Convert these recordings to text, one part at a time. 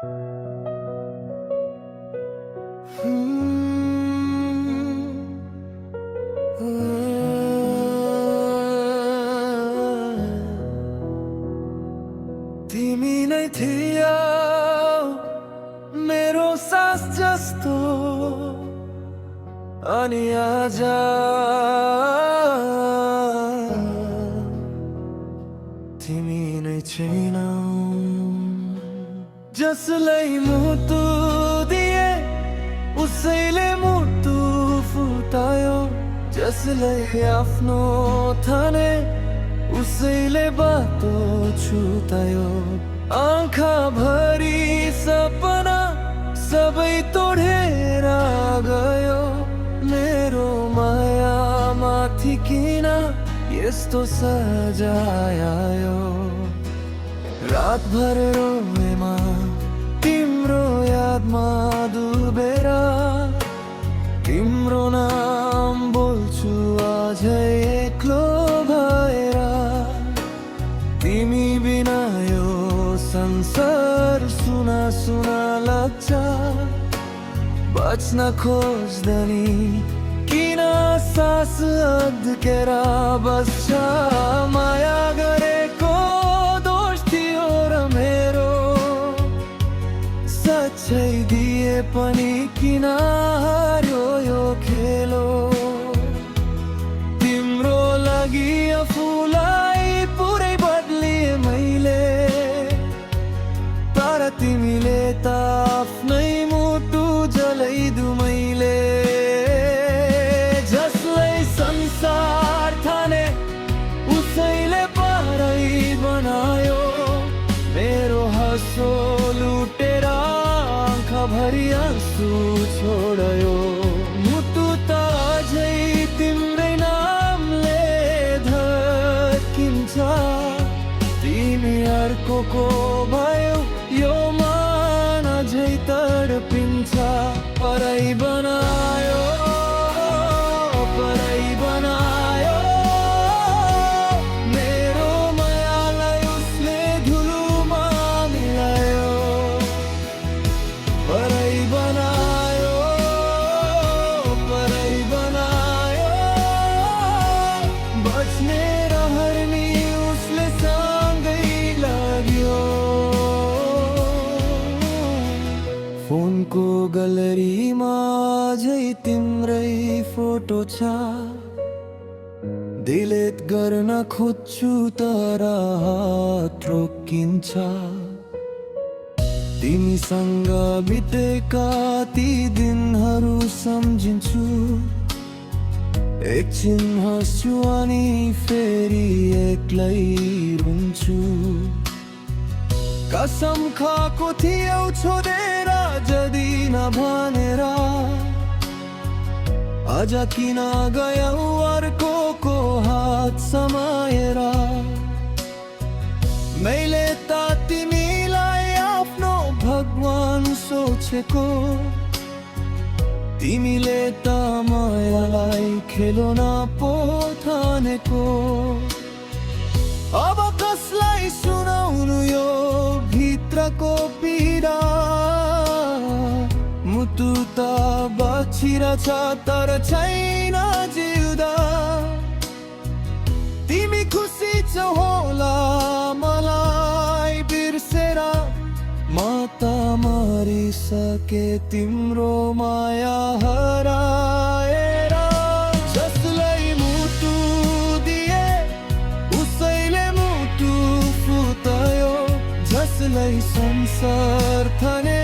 तिमी नै थियौ मेरो सास जस्तो, अनि आज तिमी नै छैनौ। जसलाई मुटु दिए उसैले मुटु फुटायो, जसलाई आफ्नो ठाने उसैले बाटो छुटायो। आँखा भरी सपना सबै तोडेर गयो, मेरो माया माथि किन यस्तो सजाय आयो। रातभर रोएमा तिम्रो यादमा डुबेर, तिम्रो नाम बोल्छु अझै एक्लो भएर। तिमी बिना यो संसार सुना सुना लाग्छ, बच्न खोज्दनी किन सास अड्केर बस्छ। माया गरेको दोष थियो र मेरो, सच्चै दिए पनि किन हार्यो यो खेलो। तिम्रो लागि आफूलाई पुरै बदलिए मैले, तर तिमीले त आफ्नै मुटु जलाइदियो मैले। जसलाई संसार ठाने उसैले पराई बनायो, मेरो हाँसो लुटेर आँखा भरी आँसु छोड्यो। मुटु त अझै तिम्रै नामले धड्किन्छ, तिमी अर्कोको भयो यो मन अझै तडपिन्छ। पराई बनायो, पराई बनायो मेरो मायालाई उसले धुलोमा मिलायो। पराई बनायो, पराई बनायो, बच्ने रहर्नी उसले सँगै लाग्यो। फोनको ग्यालेरीमा अझै तिम्रै फोटो छ, डिलिट गर्न खोज्छु तर हात रोकिन्छ। तिमीसँग बितेका ती दिनहरू सम्झिन्छु, एकछिन हाँस्छु अनि फेरि एक्लै रुन्छु। कसम खाएको थियौ छोडेर जादिन भनेर, आज किन गयौ अर्कोको हात समाएर। मैले त तिमीलाई आफ्नो भगवान सोचेको, तिमीले त मायालाई खेलौना पो ठानेको। अब कसलाई सुनाउनु यो भित्रको पीडा, मुटु त बचिरहेछ तर छैन जिउँदा। तिमी खुसी छौ होला मलाई बिर्सेर, म त मरिसके तिम्रो माया हराएर। जसलाई मुटु दिए उसैले मुटु फुटायो, जसलाई संसार ठाने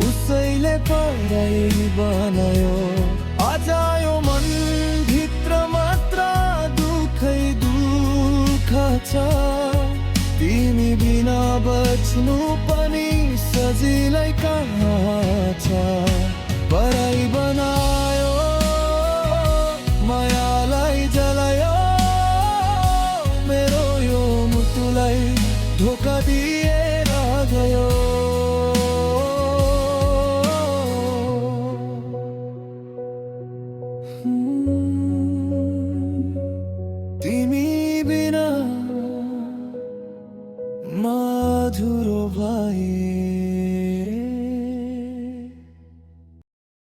उसैले पराई बनायो। आज यो मन भित्र मात्र दुखै दुख छ, तिमी बिना बच्नु पनि सजिलै कहाँ छ। पराई बनायो, मायालाई जलायो, मेरो यो मुटुलाई धोका दिएर गयो। तिमी बिना मधुरो भए